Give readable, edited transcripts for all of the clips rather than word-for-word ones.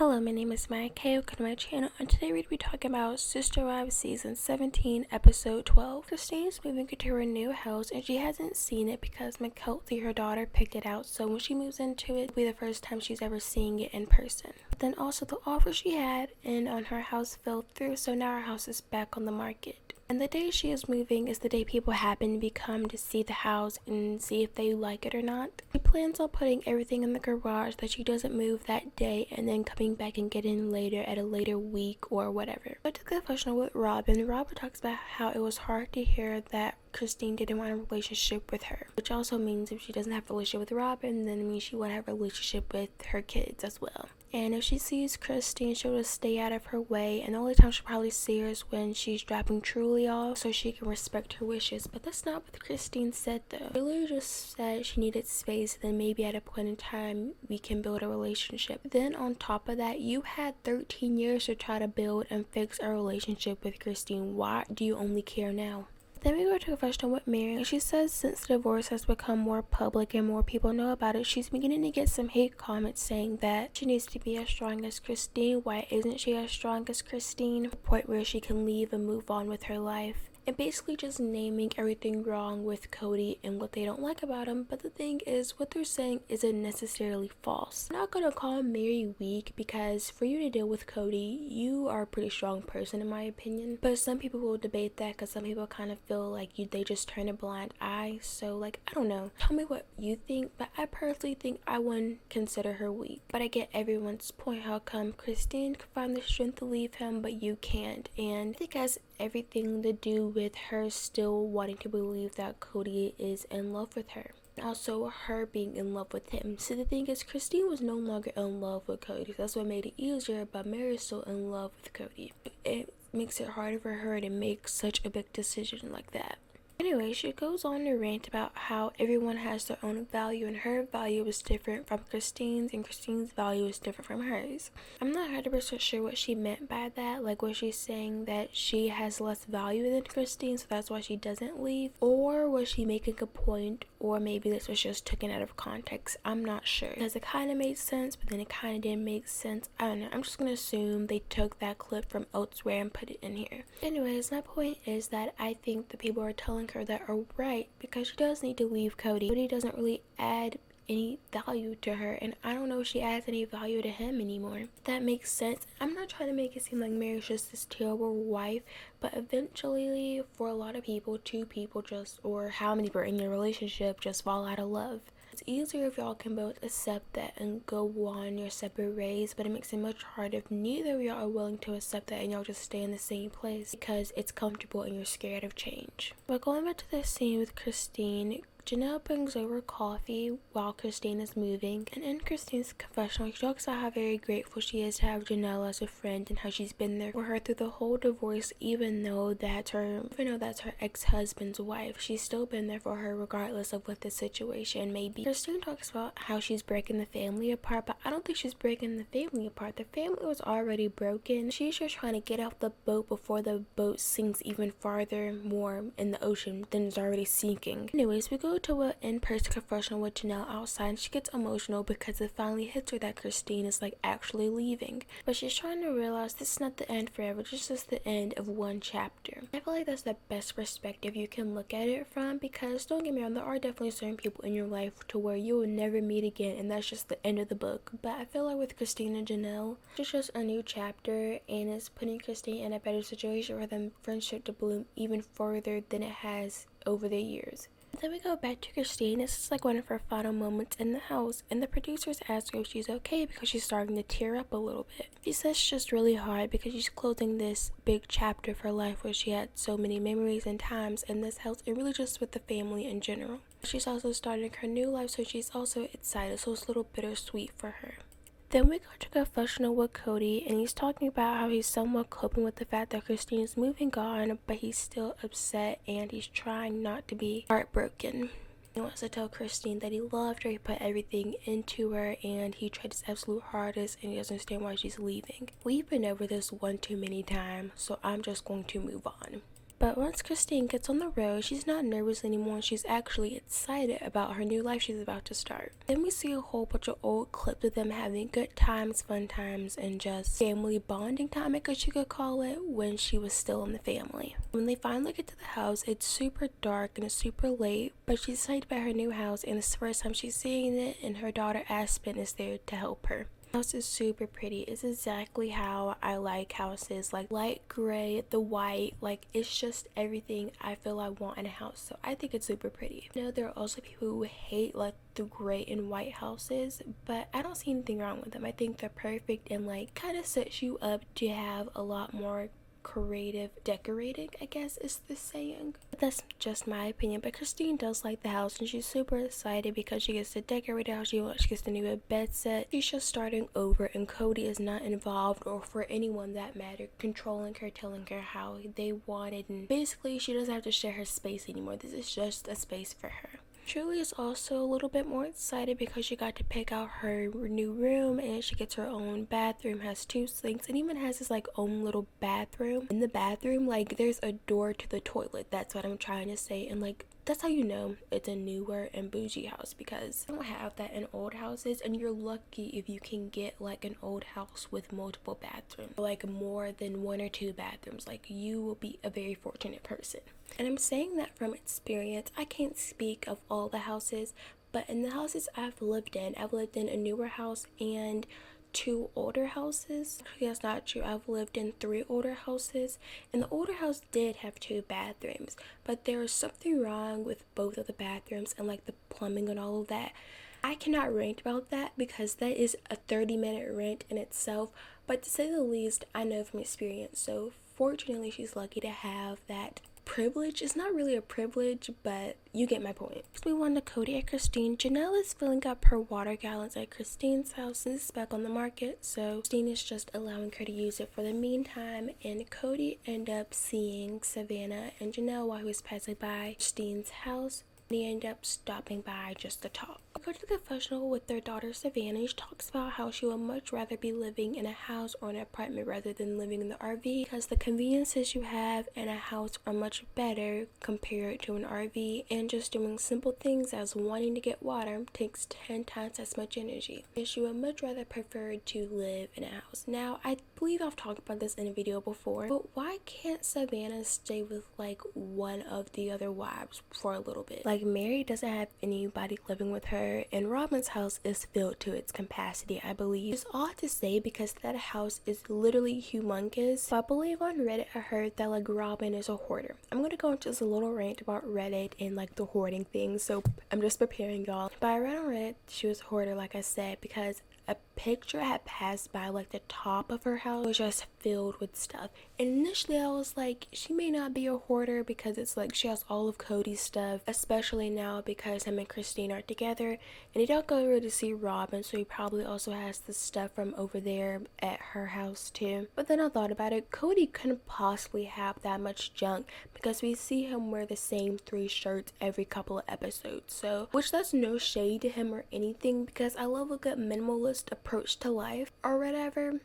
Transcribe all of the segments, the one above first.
Hello, my name is Maya Kay. Welcome to my channel, and today we're going to be talking about Sister Wives Season 17, Episode 12. Christine's moving into her new house, and she hasn't seen it because Mackenzie, her daughter, picked it out, so when she moves into it, it'll be the first time she's ever seeing it in person. But then also the offer she had on her house fell through, so now her house is back on the market. And the day she is moving is the day people happen to come to see the house and see if they like it or not. She plans on putting everything in the garage that she doesn't move that day and then coming back and getting later at a later week or whatever. But to confessional with Robin talks about how it was hard to hear that Christine didn't want a relationship with her, which also means if she doesn't have a relationship with Robin, then it means she won't have a relationship with her kids as well. And if she sees Christine, she'll just stay out of her way, and the only time she'll probably see her is when she's dropping Truly off so she can respect her wishes. But that's not what Christine said though. She literally just said she needed space, then maybe at a point in time we can build a relationship. Then on top of that, you had 13 years to try to build and fix a relationship with Christine. Why do you only care now? Then we go to confession with Mary, and she says since the divorce has become more public and more people know about it, she's beginning to get some hate comments saying that she needs to be as strong as Christine. Why isn't she as strong as Christine? To the point where she can leave and move on with her life. And basically just naming everything wrong with Cody and what they don't like about him. But the thing is, what they're saying isn't necessarily false. I'm not gonna call Mary weak because for you to deal with Cody, you are a pretty strong person in my opinion. But some people will debate that because some people kind of feel like they just turn a blind eye. So I don't know. Tell me what you think, but I personally think I wouldn't consider her weak. But I get everyone's point. How come Christine can find the strength to leave him, but you can't? And I think it has everything to do with her still wanting to believe that Cody is in love with her. And also her being in love with him. So the thing is, Christine was no longer in love with Cody. That's what made it easier, but Mary is still in love with Cody. It makes it harder for her to make such a big decision like that. Anyway, she goes on to rant about how everyone has their own value and her value is different from Christine's and Christine's value is different from hers. I'm not 100% sure what she meant by that, was she saying that she has less value than Christine so that's why she doesn't leave, or was she making a point, or maybe this was just taken out of context. I'm not sure because it kind of made sense but then it kind of didn't make sense. I don't know, I'm just gonna assume they took that clip from elsewhere and put it in here. Anyways, my point is that I think the people are telling her that are right because she does need to leave Cody. Cody doesn't really add any value to her, and I don't know if she adds any value to him anymore. That makes sense. I'm not trying to make it seem like Mary's just this terrible wife, but eventually for a lot of people, two people or how many people in your relationship just fall out of love. It's easier if y'all can both accept that and go on your separate ways, but it makes it much harder if neither of y'all are willing to accept that and y'all just stay in the same place because it's comfortable and you're scared of change. But going back to the scene with Christine, Janelle brings over coffee while Christine is moving, and in Christine's confessional, she talks about how very grateful she is to have Janelle as a friend and how she's been there for her through the whole divorce, even though that's her ex-husband's wife. She's still been there for her regardless of what the situation may be. Christine talks about how she's breaking the family apart, but I don't think she's breaking the family apart. The family was already broken. She's just trying to get off the boat before the boat sinks even farther more in the ocean than it's already sinking. Anyways, we go to an in-person confessional with Janelle outside, and she gets emotional because it finally hits her that Christine is actually leaving. But she's trying to realize this is not the end forever, this is the end of one chapter. I feel like that's the best perspective you can look at it from because don't get me wrong, there are definitely certain people in your life to where you will never meet again and that's just the end of the book. But I feel like with Christine and Janelle, it's just a new chapter and it's putting Christine in a better situation for them friendship to bloom even further than it has over the years. Then we go back to Christine. This is one of her final moments in the house, and the producers ask her if she's okay because she's starting to tear up a little bit. She says it's just really hard because she's closing this big chapter of her life where she had so many memories and times in this house and really just with the family in general. She's also starting her new life, so she's also excited, so it's a little bittersweet for her. Then we go to confessional with Cody, and he's talking about how he's somewhat coping with the fact that Christine is moving on, but he's still upset and he's trying not to be heartbroken. He wants to tell Christine that he loved her, he put everything into her, and he tried his absolute hardest, and he doesn't understand why she's leaving. We've been over this one too many times, so I'm just going to move on. But once Christine gets on the road, she's not nervous anymore. She's actually excited about her new life she's about to start. Then we see a whole bunch of old clips of them having good times, fun times, and just family bonding time, I guess you could call it, when she was still in the family. When they finally get to the house, it's super dark and it's super late, but she's excited about her new house and it's the first time she's seeing it, and her daughter Aspen is there to help her. The house is super pretty. It's exactly how I like houses, like light gray, the white, like it's just everything I feel I want in a house. So I think it's super pretty. You know, there are also people who hate like the gray and white houses, but I don't see anything wrong with them. I think they're perfect and like kind of sets you up to have a lot more creative decorating, I guess is the saying. But that's just my opinion. But Christine does like the house and she's super excited because she gets to decorate the house. She gets the new bed set. She's just starting over and Cody is not involved, or for anyone that matter, controlling her, telling her how they want it, and basically she doesn't have to share her space anymore. This is just a space for her. Julie is also a little bit more excited because she got to pick out her new room, and she gets her own bathroom, has 2 sinks, and even has this like own little bathroom. In the bathroom, like there's a door to the toilet. That's what I'm trying to say. And like that's how you know it's a newer and bougie house, because you don't have that in old houses, and you're lucky if you can get like an old house with multiple bathrooms, like more than 1 or 2 bathrooms. Like you will be a very fortunate person. And I'm saying that from experience. I can't speak of all the houses, but in the houses I've lived in a newer house and 2 older houses. Actually, that's not true. I've lived in 3 older houses, and the older house did have 2 bathrooms, but there was something wrong with both of the bathrooms and like the plumbing and all of that. I cannot rant about that because that is a 30-minute rant in itself, but to say the least, I know from experience. So fortunately, she's lucky to have that privilege. It's not really a privilege, but you get my point. Next, we want to Cody and Christine. Janelle is filling up her water gallons at Christine's house, and this is back on the market, so Christine is just allowing her to use it for the meantime. And Cody ended up seeing Savannah and Janelle while he was passing by Christine's house. They end up stopping by just to talk. They go to the confessional with their daughter Savannah. She talks about how she would much rather be living in a house or an apartment rather than living in the RV, because the conveniences you have in a house are much better compared to an RV, and just doing simple things as wanting to get water takes 10 times as much energy. And she would much rather prefer to live in a house. Now, I believe I've talked about this in a video before, but why can't Savannah stay with like one of the other wives for a little bit? Like Mary doesn't have anybody living with her, and Robin's house is filled to its capacity, I believe. It's odd to say because that house is literally humongous. So I believe on Reddit I heard that like Robin is a hoarder. I'm gonna go into just a little rant about Reddit and like the hoarding thing, so I'm just preparing y'all. But I read on Reddit she was a hoarder, like I said, because a picture had passed by like the top of her house was just filled with stuff, and initially I was like, she may not be a hoarder because it's like she has all of Cody's stuff, especially now because him and Christine are together, and he don't go over to see Robin, so he probably also has the stuff from over there at her house too. But then I thought about it, Cody couldn't possibly have that much junk because we see him wear the same 3 shirts every couple of episodes, so which that's no shade to him or anything, because I love a good minimalist approach to life or whatever,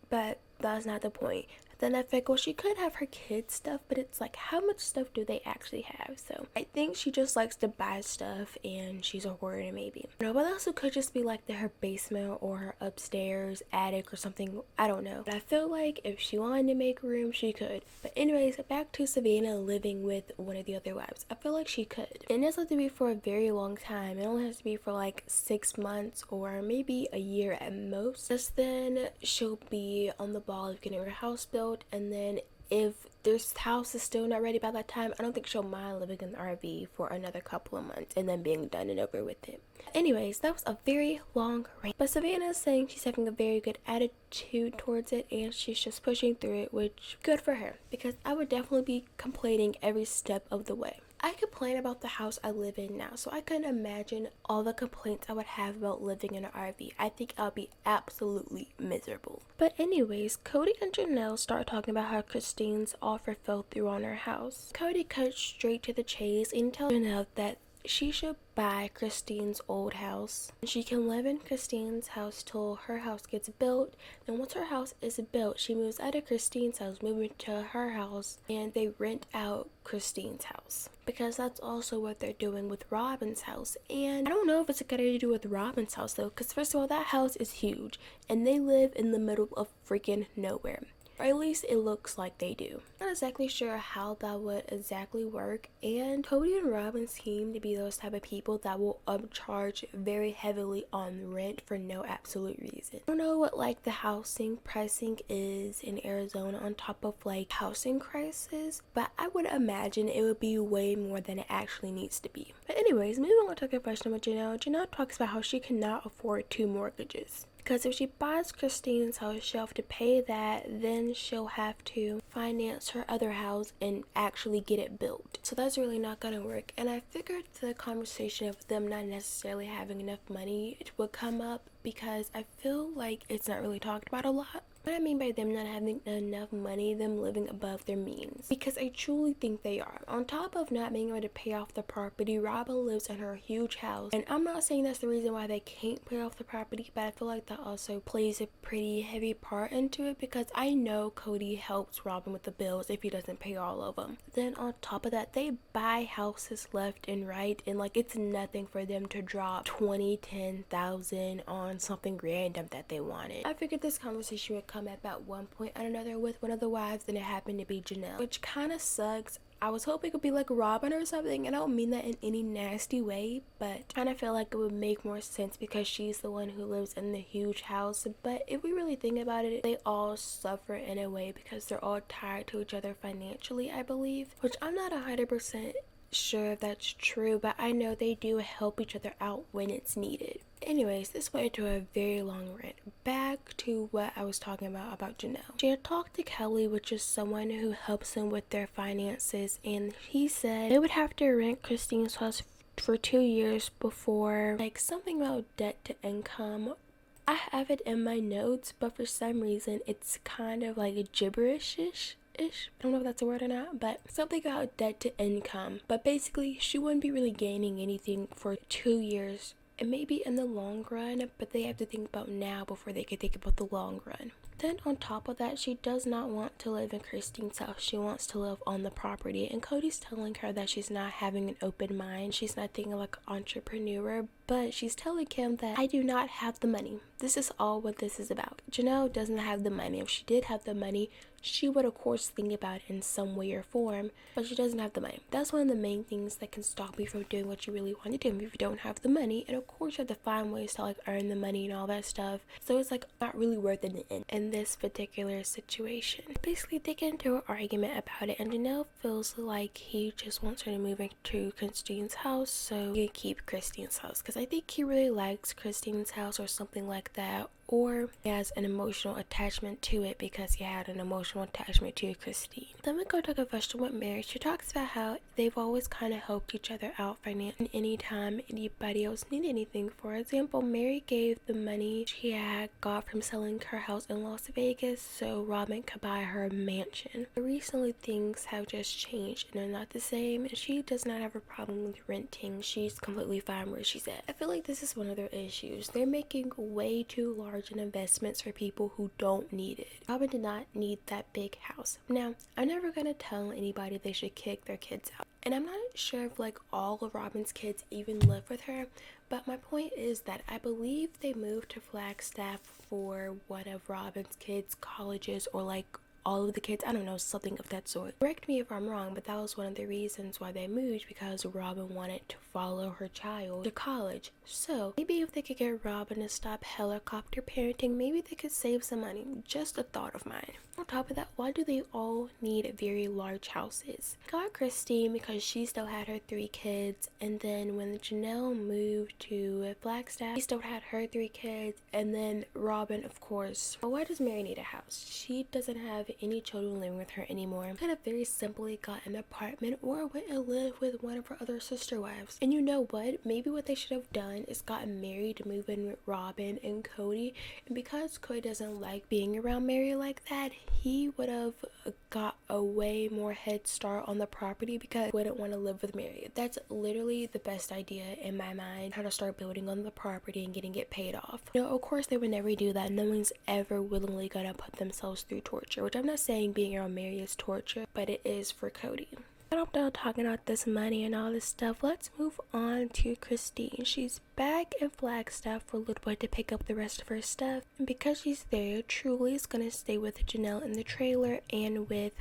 but that's not the point. Then I think, well, she could have her kids' stuff, but it's like, how much stuff do they actually have? So I think she just likes to buy stuff and she's a hoarder maybe. No, but also could just be like her basement or her upstairs attic or something. I don't know. But I feel like if she wanted to make room, she could. But anyways, back to Savannah living with one of the other wives. I feel like she could. It doesn't have to be for a very long time. It only has to be for like 6 months or maybe a year at most. Just then she'll be on the ball of getting her house built. And then if this house is still not ready by that time, I don't think she'll mind living in the RV for another couple of months and then being done and over with it. Anyways, that was a very long rant. But Savannah is saying she's having a very good attitude towards it and she's just pushing through it, which good for her, because I would definitely be complaining every step of the way. I complain about the house I live in now, so I couldn't imagine all the complaints I would have about living in an RV. I think I'll be absolutely miserable. But anyways, Cody and Janelle start talking about how Christine's offer fell through on her house. Cody cuts straight to the chase and tells Janelle that she should buy Christine's old house. She can live in Christine's house till her house gets built. Then once her house is built, she moves out of Christine's house, moving to her house, and they rent out Christine's house. Because that's also what they're doing with Robin's house. And I don't know if it's a good idea to do with Robin's house though, because first of all, that house is huge, and they live in the middle of freaking nowhere. Or at least it looks like they do. Not exactly sure how that would exactly work, and Cody and Robin seem to be those type of people that will upcharge very heavily on rent for no absolute reason. I don't know what like the housing pricing is in Arizona on top of like housing crisis, but I would imagine it would be way more than it actually needs to be. But anyways, moving on to a question with Janelle. Janelle talks about how she cannot afford 2 mortgages. Because if she buys Christine's house, she'll have to pay that, then she'll have to finance her other house and actually get it built. So that's really not going to work. And I figured the conversation of them not necessarily having enough money would come up because I feel like it's not really talked about a lot. What I mean by them not having enough money, them living above their means. Because I truly think they are. On top of not being able to pay off the property, Robin lives in her huge house. And I'm not saying that's the reason why they can't pay off the property, but I feel like that also plays a pretty heavy part into it because I know Cody helps Robin with the bills if he doesn't pay all of them. Then on top of that, they buy houses left and right, and like it's nothing for them to drop 20, 10,000 on something random that they wanted. I figured this conversation would come up at one point or another with one of the wives, and it happened to be Janelle, which kind of sucks. I was hoping it could be like Robin or something, and I don't mean that in any nasty way, but I kind of feel like it would make more sense because she's the one who lives in the huge house. But if we really think about it, they all suffer in a way because they're all tied to each other financially, I believe, which I'm not 100% sure if that's true, but I know they do help each other out when it's needed. Anyways, this went into a very long rant. Back to what I was talking about Janelle. She had talked to Kelly, which is someone who helps them with their finances, and he said they would have to rent Christine's house for 2 years before, like something about debt to income. I have it in my notes, but for some reason it's kind of like gibberish-ish. I don't know if that's a word or not, but something about debt to income. But basically, she wouldn't be really gaining anything for 2 years. And maybe in the long run, but they have to think about now before they can think about the long run. Then on top of that, she does not want to live in Christine's house. She wants to live on the property. And Cody's telling her that she's not having an open mind. She's not thinking like an entrepreneur. But she's telling him that I do not have the money. This is all what this is about. Janelle doesn't have the money. If she did have the money, she would of course think about it in some way or form, but she doesn't have the money. That's one of the main things that can stop you from doing what you really want to do if you don't have the money. And of course you have to find ways to like earn the money and all that stuff. So it's like not really worth it in this particular situation. Basically they get into an argument about it, and Janelle feels like he just wants her to move into Christine's house so he can keep Christine's house, because I think he really likes Christine's house or something like that, or he has an emotional attachment to it because he had an emotional attachment to Christine. Then we go to a question with Mary. She talks about how they've always kind of helped each other out financially anytime anybody else needed anything. For example, Mary gave the money she had got from selling her house in Las Vegas so Robin could buy her a mansion. Recently things have just changed and they're not the same, and she does not have a problem with renting. She's completely fine where she's at. I feel like this is one of their issues. They're making way too large investments for people who don't need it. Robin did not need that big house. Now, I'm never gonna tell anybody they should kick their kids out. And I'm not sure if like all of Robin's kids even live with her, but my point is that I believe they moved to Flagstaff for one of Robin's kids' colleges, or like all of the kids, I don't know, something of that sort. Correct me if I'm wrong, but that was one of the reasons why they moved, because Robin wanted to follow her child to college. So maybe if they could get Robin to stop helicopter parenting, maybe they could save some money. Just a thought of mine. On top of that, why do they all need very large houses? Got Christine because she still had her 3 kids, and then when Janelle moved to Flagstaff, she still had her 3 kids, and then Robin, of course. But why does Mary need a house? She doesn't have any children living with her anymore. Could have very simply got an apartment or went and lived with one of her other sister wives. And you know what? Maybe what they should have done friend is gotten married to move in with Robin and Cody, and because Cody doesn't like being around Mary like that, he would have got a way more head start on the property because he wouldn't want to live with Mary. That's literally the best idea in my mind, how to start building on the property and getting it paid off. Of course they would never do that. No one's ever willingly gonna put themselves through torture, which I'm not saying being around Mary is torture, but it is for Cody. I'm done talking about this money and all this stuff. Let's move on to Christine. She's back in Flagstaff for a little bit to pick up the rest of her stuff. And because she's there, Truly is going to stay with Janelle in the trailer and with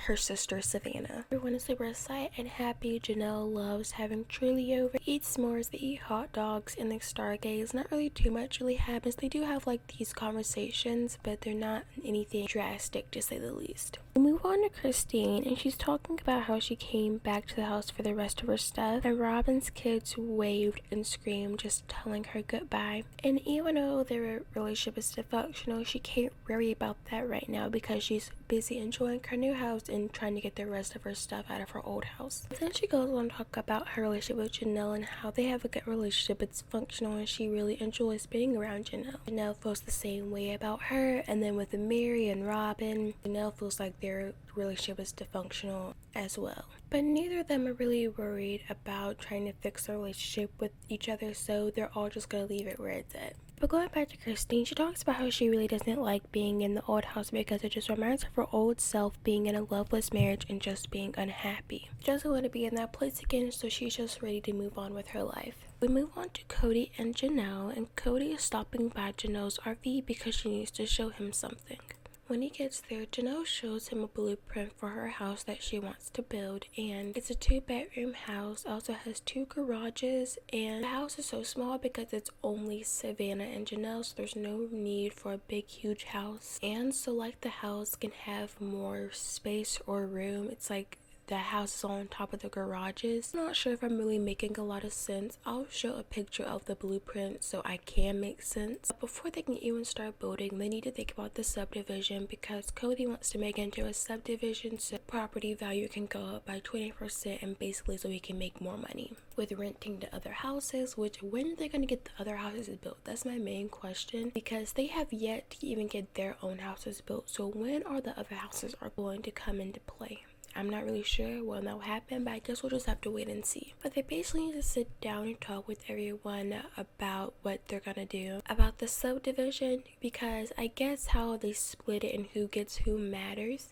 her sister Savannah. Everyone is super excited and happy. Janelle loves having Truly over. They eat s'mores, they eat hot dogs, and they stargaze. Not really too much really happens. They do have like these conversations, but they're not anything drastic to say the least. We move on to Christine, and she's talking about how she came back to the house for the rest of her stuff, and Robin's kids waved and screamed, just telling her goodbye. And even though their relationship is dysfunctional, she can't worry about that right now because she's busy enjoying her new house and trying to get the rest of her stuff out of her old house. Then she goes on to talk about her relationship with Janelle and how they have a good relationship. It's functional and she really enjoys being around Janelle. Janelle feels the same way about her, and then with Mary and Robin, Janelle feels like their relationship is dysfunctional as well. But neither of them are really worried about trying to fix their relationship with each other, so they're all just gonna leave it where it's at. But going back to Christine, she talks about how she really doesn't like being in the old house because it just reminds her of her old self being in a loveless marriage and just being unhappy. She doesn't want to be in that place again, so she's just ready to move on with her life. We move on to Cody and Janelle, and Cody is stopping by Janelle's RV because she needs to show him something. When he gets there, Janelle shows him a blueprint for her house that she wants to build, and it's a 2-bedroom house. It also has 2 garages, and the house is so small because it's only Savannah and Janelle, so there's no need for a big huge house. And so like the house can have more space or room, it's like the house is on top of the garages. I'm not sure if I'm really making a lot of sense. I'll show a picture of the blueprint so I can make sense. But before they can even start building, they need to think about the subdivision because Cody wants to make it into a subdivision so property value can go up by 20% and basically so he can make more money. With renting to other houses, which when are they going to get the other houses built? That's my main question because they have yet to even get their own houses built. So when are the other houses are going to come into play? I'm not really sure when that'll happen, but I guess we'll just have to wait and see. But they basically need to sit down and talk with everyone about what they're gonna do about the subdivision, because I guess how they split it and who gets who matters,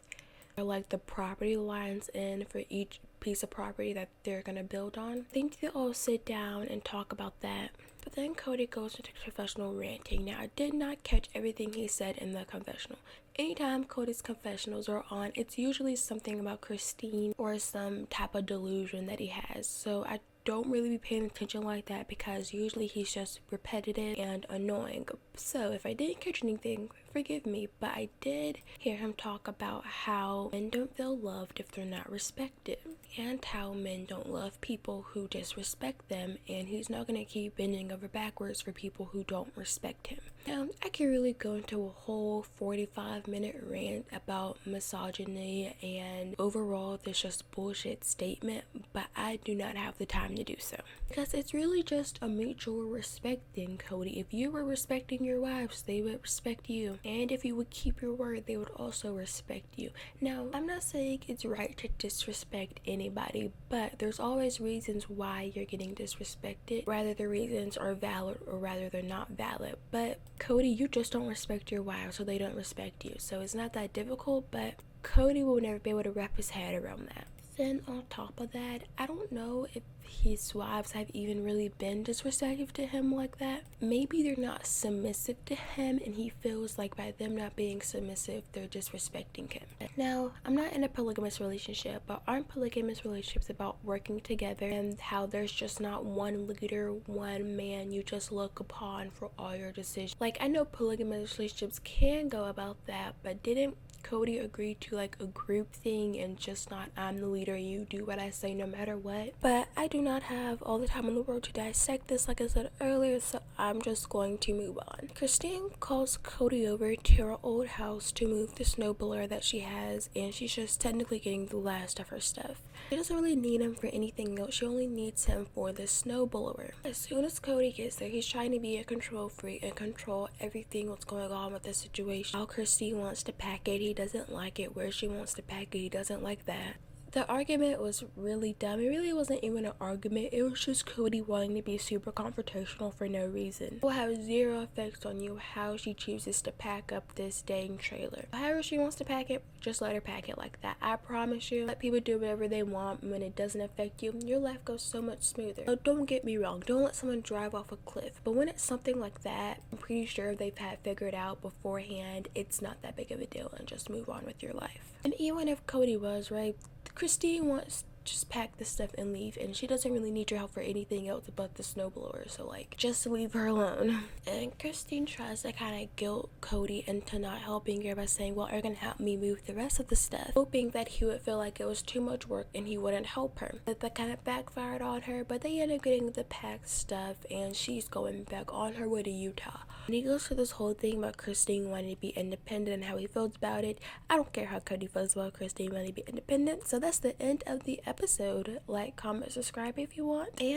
or like the property lines in for each piece of property that they're gonna build on. I think they'll all sit down and talk about that. But then Cody goes into confessional ranting. Now, I did not catch everything he said in the confessional. Anytime Cody's confessionals are on, it's usually something about Christine or some type of delusion that he has. So I don't really be paying attention like that because usually he's just repetitive and annoying. So if I didn't catch anything, forgive me, but I did hear him talk about how men don't feel loved if they're not respected, and how men don't love people who disrespect them, and he's not going to keep bending over backwards for people who don't respect him. Now, I could really go into a whole 45-minute rant about misogyny and overall this just bullshit statement, but I do not have the time to do so. Because it's really just a mutual respect thing, Cody. If you were respecting your wives, they would respect you. And if you would keep your word, they would also respect you. Now, I'm not saying it's right to disrespect anybody, but there's always reasons why you're getting disrespected. Rather the reasons are valid or rather they're not valid. But Cody, you just don't respect your wives, so they don't respect you. So it's not that difficult, but Cody will never be able to wrap his head around that. Then on top of that, I don't know if his wives have even really been disrespectful to him like that. Maybe they're not submissive to him and he feels like by them not being submissive, they're disrespecting him. Now, I'm not in a polygamous relationship, but aren't polygamous relationships about working together and how there's just not one leader, one man you just look upon for all your decisions? Like, I know polygamous relationships can go about that, but didn't Cody agreed to like a group thing and just not I'm the leader, you do what I say no matter what? But I do not have all the time in the world to dissect this, like I said earlier, so I'm just going to move on. Christine calls Cody over to her old house to move the snowblower that she has, and she's just technically getting the last of her stuff. She doesn't really need him for anything else, she only needs him for the snowblower. As soon as Cody gets there, he's trying to be a control freak and control everything what's going on with the situation. How Christine wants to pack it, he doesn't like it. Where she wants to pack it, he doesn't like that. The argument was really dumb. It really wasn't even an argument. It was just Cody wanting to be super confrontational for no reason. It will have zero effect on you how she chooses to pack up this dang trailer. However she wants to pack it, just let her pack it like that. I promise you, let people do whatever they want when it doesn't affect you. Your life goes so much smoother. So don't get me wrong. Don't let someone drive off a cliff. But when it's something like that, I'm pretty sure they've had figured out beforehand. It's not that big of a deal and just move on with your life. And even if Cody was, right, Christine wants to just pack this stuff and leave, and she doesn't really need your help for anything else but the snowblower, so like just leave her alone. And Christine tries to kind of guilt Cody into not helping her by saying, well, are you gonna help me move the rest of the stuff, hoping that he would feel like it was too much work and he wouldn't help her. But that kind of backfired on her, but they end up getting the packed stuff and she's going back on her way to Utah. And he goes through this whole thing about Christine wanting to be independent and how he feels about it. I don't care how Cody feels about Christine wanting to be independent. So that's the end of the episode. Like, comment, subscribe if you want. And